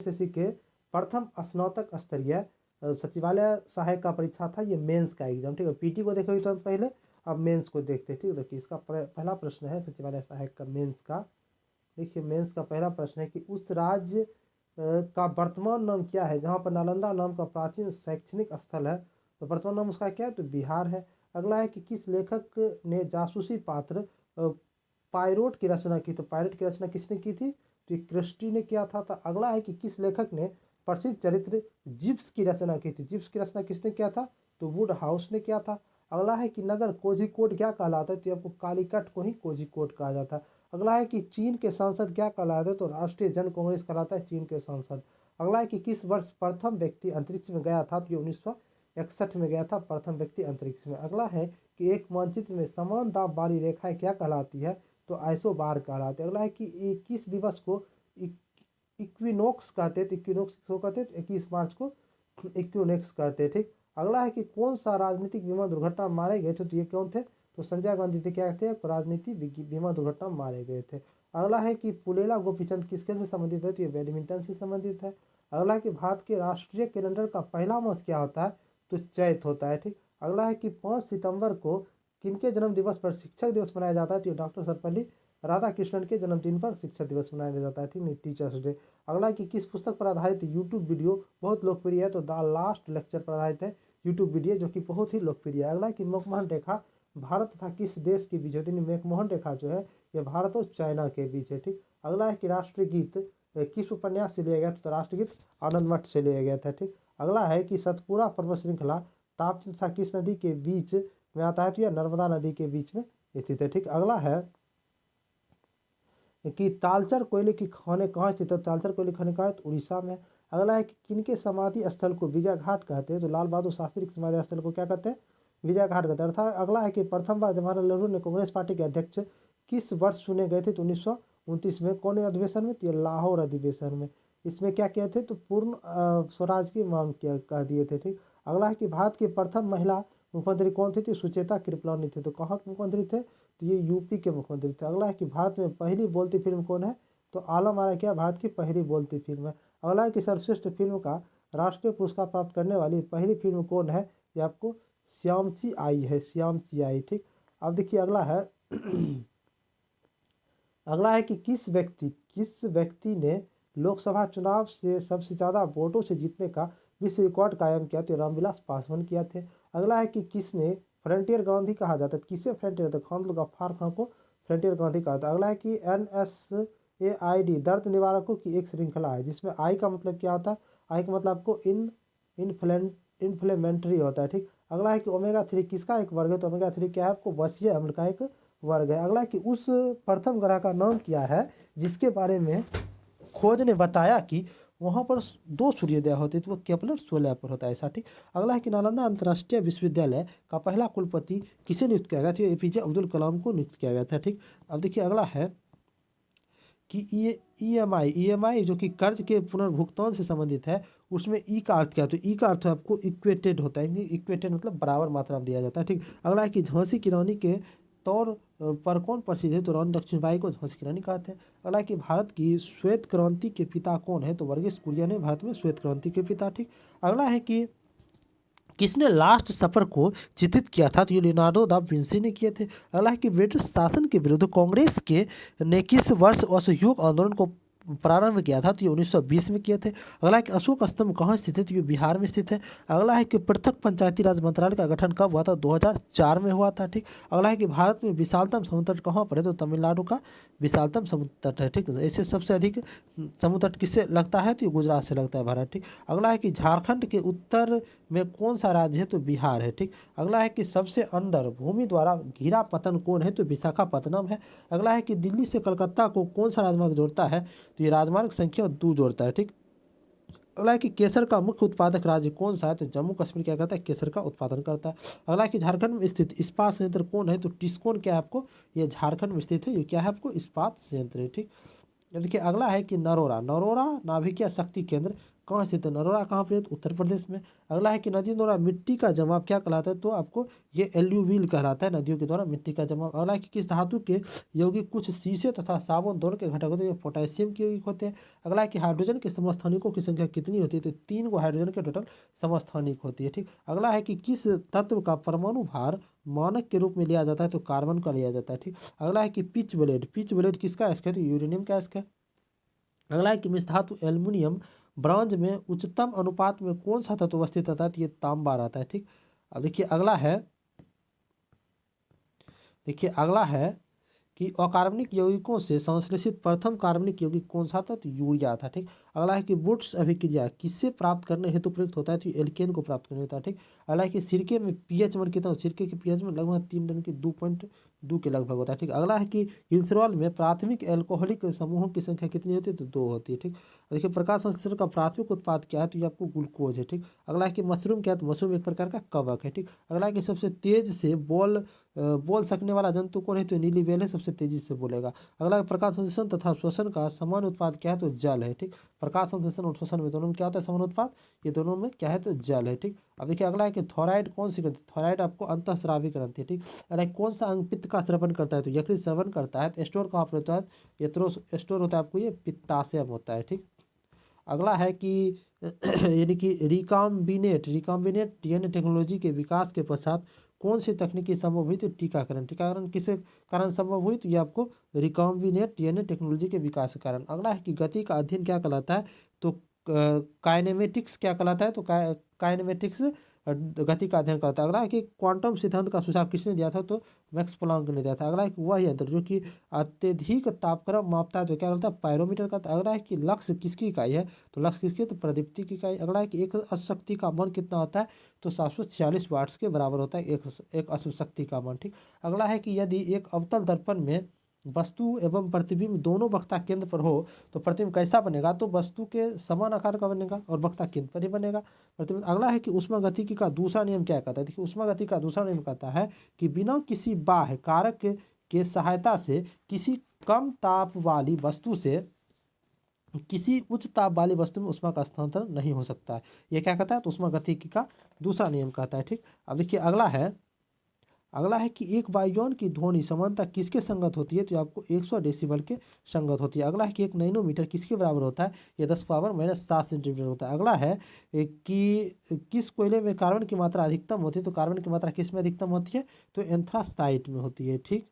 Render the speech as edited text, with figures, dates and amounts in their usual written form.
SSC के प्रथम स्नातक स्तरीय सचिवालय सहायक का परीक्षा था, ये मेंस का एग्जाम। ठीक है, पीटी को देखे तुरंत पहले, अब मेंस को देखते हैं। ठीक है, देखिए इसका पहला प्रश्न है सचिवालय सहायक का मेंस का। देखिए मेंस का पहला प्रश्न है कि उस राज्य का वर्तमान नाम क्या है जहाँ पर नालंदा नाम का प्राचीन शैक्षणिक स्थल है। तो वर्तमान नाम उसका क्या है, तो बिहार है। अगला है कि किस लेखक ने जासूसी पात्र पायरोट की रचना की। तो पायरोट की रचना किसने की थी, तो क्रिस्टी ने किया था। तो अगला है कि किस लेखक ने प्रसिद्ध चरित्र जिप्स की रचना की थी। जिप्स की रचना किसने किया था, तो वुड हाउस ने किया था। अगला है कि नगर कोझिकोड क्या कहलाता है, तो आपको कालीकट को ही कोझिकोड कहा जाता है। अगला है कि चीन के सांसद क्या कहलाते हैं, तो राष्ट्रीय जन कांग्रेस कहलाता है चीन के सांसद। अगला है कि किस वर्ष प्रथम व्यक्ति अंतरिक्ष में गया था, तो ये 1961 में गया था प्रथम व्यक्ति अंतरिक्ष में। अगला है कि एक मानचित्र में समान दाब वाली रेखाएं क्या कहलाती है, तो आइसोबार कहलाते हैं। अगला है कि किस दिवस को इक्विनोक्स कहते हैं, तो इक्विनोक्स किसको कहते हैं, तो 21 मार्च को इक्विनोक्स कहते हैं। ठीक, अगला है कि कौन सा राजनीतिक विमान दुर्घटना में मारे गए थे, तो ये कौन थे, तो संजय गांधी थे। क्या थे, राजनीतिक विमान दुर्घटना में मारे गए थे। अगला है कि पुलेला गोपीचंद किसके से संबंधित है, तो ये बैडमिंटन से संबंधित है। अगला है कि भारत के राष्ट्रीय कैलेंडर का पहला मास क्या होता है, तो चैत होता है। ठीक, अगला है कि 5 सितंबर को किनके जन्म दिवस पर शिक्षक दिवस मनाया जाता है, तो डॉक्टर सर्वपल्ली राधाकृष्णन के जन्मदिन पर शिक्षक दिवस मनाया जाता है। ठीक नहीं, टीचर्स डे। अगला है कि किस पुस्तक पर आधारित यूट्यूब वीडियो बहुत लोकप्रिय है, तो द लास्ट लेक्चर पर आधारित है यूट्यूब वीडियो, जो कि बहुत ही लोकप्रिय है। अगला है कि मैकमोहन रेखा भारत तथा किस देश के बीच होती है। मैकमोहन रेखा जो है ये भारत और चाइना के बीच है। ठीक, अगला है कि राष्ट्रीय गीत किस उपन्यास से लिया गया, तो राष्ट्रीय गीत आनंद मठ से लिया गया था। ठीक, अगला है कि सतपुरा पर्वत श्रृंखला ताप्ती तथा किस नदी के बीच में आता है, तो यह नर्मदा नदी के बीच में स्थित है। ठीक, अगला है कि तालचर कोयले की खाने कहाँ स्थित है, तालचर कोयले की खाने कहाँ है, तो उड़ीसा में। अगला है कि किनके समाधि स्थल को विजय घाट कहते हैं, तो लाल बहादुर शास्त्री के समाधि स्थल को क्या कहते हैं, विजय घाट कहते हैं। अर्थात अगला है कि प्रथम बार जवाहरलाल नेहरू ने कांग्रेस पार्टी के अध्यक्ष किस वर्ष चुने गए थे, तो 1929 में। कौन अधिवेशन में, तो लाहौर अधिवेशन में। इसमें क्या किए थे, तो पूर्ण स्वराज की मांग किया कह दिए थे। ठीक, अगला है कि भारत की प्रथम महिला मुख्यमंत्री कौन थी, तो सुचेता कृपलानी थे। तो कहाँ के मुख्यमंत्री थे, तो ये यूपी के मुख्यमंत्री थे। अगला है कि भारत में पहली बोलती फिल्म कौन है, तो आलम आरा क्या भारत की पहली बोलती फिल्म है। अगला है कि सर्वश्रेष्ठ फिल्म का राष्ट्रीय पुरस्कार प्राप्त करने वाली पहली फिल्म कौन है, ये आपको श्यामची आई है, श्यामची आई। ठीक, अब देखिए अगला है अगला है कि किस व्यक्ति ने लोकसभा चुनाव से सबसे ज़्यादा वोटों से जीतने का विश्व रिकॉर्ड कायम किया, तो रामविलास पासवान किया थे। अगला है कि किसने फ्रंटियर गांधी कहा जाता है, किसे फ्रंटियर, तो खान गफ्फार खान को फ्रंटियर गांधी कहा था। अगला है कि NSAID दर्द निवारकों की एक श्रृंखला है, जिसमें आई का मतलब क्या होता है, आई का मतलब आपको इन्फ्लेमेंट्री होता है। ठीक, अगला है कि ओमेगा 3 किसका एक वर्ग है, तो ओमेगा 3 क्या है, आपको वसीय अम्ल का एक वर्ग है। अगला है कि उस प्रथम ग्रह का नाम क्या है जिसके बारे में खोज ने बताया कि वहाँ पर 2 सूर्योदय होते हैं, तो वो केपलर 16 पर होता है ऐसा। ठीक, अगला है कि नालंदा अंतर्राष्ट्रीय विश्वविद्यालय का पहला कुलपति किसे नियुक्त किया गया था, APJ अब्दुल कलाम को नियुक्त किया गया था। ठीक, अब देखिए अगला है कि EMI जो कि कर्ज के पुनर्भुगतान से संबंधित है, उसमें ई का अर्थ क्या है, तो ई का अर्थ आपको इक्वेटेड होता है। इक्वेटेड मतलब बराबर मात्रा में दिया जाता है। ठीक, अगला है कि झांसी की रानी के तौर पर कौन प्रसिद्ध है, तो रानी लक्ष्मीबाई को झांसी की रानी कहते हैं। अगला है कि भारत की श्वेत क्रांति के पिता कौन है, तो वर्गीस कुरियन ने भारत में श्वेत क्रांति के पिता। ठीक, अगला है कि किसने लास्ट सफर को चित्रित किया था, तो ये लियोनार्डो दा विंसी ने किए थे। अगला है कि ब्रिटिश शासन के विरुद्ध कांग्रेस के ने किस वर्ष असहयोग आंदोलन को प्रारंभ किया था, तो ये 1920 में किए थे। अगला है कि अशोक स्तंभ कहाँ स्थित है, तो ये बिहार में स्थित है। अगला है कि पृथक पंचायती राज मंत्रालय का गठन कब हुआ था, 2004 में हुआ था। ठीक, अगला है कि भारत में विशालतम समुद्र तट कहाँ पर है, तो तमिलनाडु का विशालतम समुद्र तट है। ठीक, ऐसे सबसे अधिक समुद्र तट किससे लगता है, तो ये गुजरात से लगता है भारत। ठीक, अगला है कि झारखंड के उत्तर में कौन सा राज्य है, तो बिहार है। ठीक, अगला है कि सबसे अंदर भूमि द्वारा घिरा पतन कौन है, तो विशाखापत्तनम है। अगला है कि दिल्ली से कलकत्ता को कौन सा राजमार्ग जोड़ता है, तो ये राजमार्ग संख्या 2 जोड़ता है। ठीक, अगला है कि केसर का मुख्य उत्पादक राज्य कौन सा है, तो जम्मू कश्मीर क्या करता है, केसर का उत्पादन करता है। अगला है कि झारखंड में स्थित इस्पात संयंत्र कौन है, तो टिस्कोन क्या है आपको, ये झारखंड में स्थित है, ये क्या है आपको इस्पात संयंत्र है। ठीक, देखिए अगला है कि नरोरा नाभिकीय शक्ति केंद्र कहाँ स्थित है? नरोरा कहाँ पे है? तो उत्तर प्रदेश में। अगला है कि नदी द्वारा मिट्टी का जमाव क्या कहलाता है? तो आपको ये एल्यूवियल कहलाता है, नदियों के द्वारा मिट्टी का जमाव। अगला है कि किस धातु के यौगिक कुछ शीशे तथा साबुन दोनों के घटक होते हैं? पोटेशियम के यौगिक होते हैं। अगला है कि हाइड्रोजन के समस्थानिकों की संख्या कितनी होती है? तो 3 को हाइड्रोजन के टोटल समस्थानिक होती है, ठीक। अगला है कि किस तत्व का परमाणु भार मानक के रूप में लिया जाता है? तो कार्बन का लिया जाता है, ठीक। अगला है कि पिच ब्लेड किसका अयस्क है? तो यूरेनियम का अयस्क है। अगला है कि मिश्र धातु एल्युमिनियम ब्रॉन्ज में उच्चतम अनुपात में कौन सा तत्व अवस्थित रहता है? तो ये तांबा रहता है, ठीक। अब देखिए अगला है कि अकार्बनिक यौगिकों से संश्लेषित प्रथम कार्बनिक यौगिक कौन सा था? तो यूरिया था, ठीक। अगला है कि वुड्स अभिक्रिया किससे प्राप्त करने हेतु प्रयुक्त होता है? तो एल्केन को प्राप्त करने होता है, ठीक। अगला है कि सिरके में पीएच मान कितना? सिरके की पीएच में लगभग 3 के लगभग होता है, ठीक। अगला है कि ग्लिसरॉल में प्राथमिक एल्कोहलिक समूहों की संख्या कितनी होती है? तो 2 होती है, ठीक। देखिए प्रकाश संश्लेषण का प्राथमिक उत्पाद क्या है? तो ये आपको ग्लूकोज है, ठीक। अगला है कि मशरूम क्या है? तो मशरूम एक प्रकार का कवक है, ठीक। अगला है कि सबसे तेज से बोल सकने वाला जंतु कौन है? तो नीली व्हेल है, सबसे तेजी से बोलेगा। अगला प्रकाश संश्लेषण तथा श्वसन का समान उत्पाद क्या है? तो जल है, ठीक। प्रकाश संश्लेषण और श्वसन में दोनों में क्या होता है? समान उत्पाद। ये दोनों में क्या है? तो जल है, ठीक। अब देखिए अगला है कि थोराइड कौन सी ग्रंथि? थोराइड आपको अंतःस्रावी ग्रंथि है, ठीक। अगला कौन सा अंग पित्त का स्रवण करता है? तो यकृत स्रवण करता है। स्टोर कहाँ पर होता है? ये स्टोर होता है आपको ये पित्ताशय में होता है, ठीक। अगला है कि यानी कि रिकाम्बिनेट डीएनए टेक्नोलॉजी के विकास के पश्चात कौन सी तकनीकी संभव हुई? तो टीकाकरण किस कारण संभव हुई? तो ये आपको रिकाम्बिनेट डीएनए टेक्नोलॉजी के विकास के कारण। अगला है कि गति का अध्ययन क्या कहलाता है? तो काइनेमेटिक्स क्या कहलाता है? तो काइनेमेटिक्स गति का अध्ययन करता है। अगला है कि क्वांटम सिद्धांत का सुझाव किसने दिया था? तो मैक्स प्लांक ने दिया था। अगला है कि वह यंत्र जो कि अत्यधिक तापक्रम मापता है तो क्या करता है? पायरोमीटर का। अगला है कि लक्ष्य किसकी इकाई है? तो लक्ष्य किसकी? तो प्रदीप्ति की इकाई। अगला है कि एक अशक्ति का मान कितना होता है? तो 746 वाट्स के बराबर होता है एक अशक्ति का मान, ठीक। अगला है कि यदि एक अवतल दर्पण में वस्तु एवं प्रतिबिंब दोनों वक्ता केंद्र पर हो तो प्रतिबिंब कैसा बनेगा? तो वस्तु के समान आकार का बनेगा और वक्ता केंद्र पर ही बनेगा प्रतिबिंब। अगला है कि ऊष्मागतिकी का दूसरा नियम क्या कहता है? देखिए ऊष्मागतिकी का दूसरा नियम कहता है कि बिना किसी बाह्य कारक के सहायता से किसी कम ताप वाली वस्तु से किसी उच्च ताप वाली वस्तु में ऊष्मा का स्थानांतरण नहीं हो सकता है। यह क्या कहता है? तो ऊष्मागतिकी का दूसरा नियम कहता है, ठीक। अब देखिए अगला है कि एक वायुयान की ध्वनि समानता किसके संगत होती है? तो आपको 100 डेसिबल के संगत होती है। अगला है कि 1 नैनोमीटर किसके बराबर होता है? ये 10⁻⁻7 सेंटीमीटर होता है। अगला है कि किस कोयले में कार्बन की मात्रा अधिकतम होती है? तो कार्बन की मात्रा किस में अधिकतम होती है? तो एंथ्रासाइट में होती है, ठीक।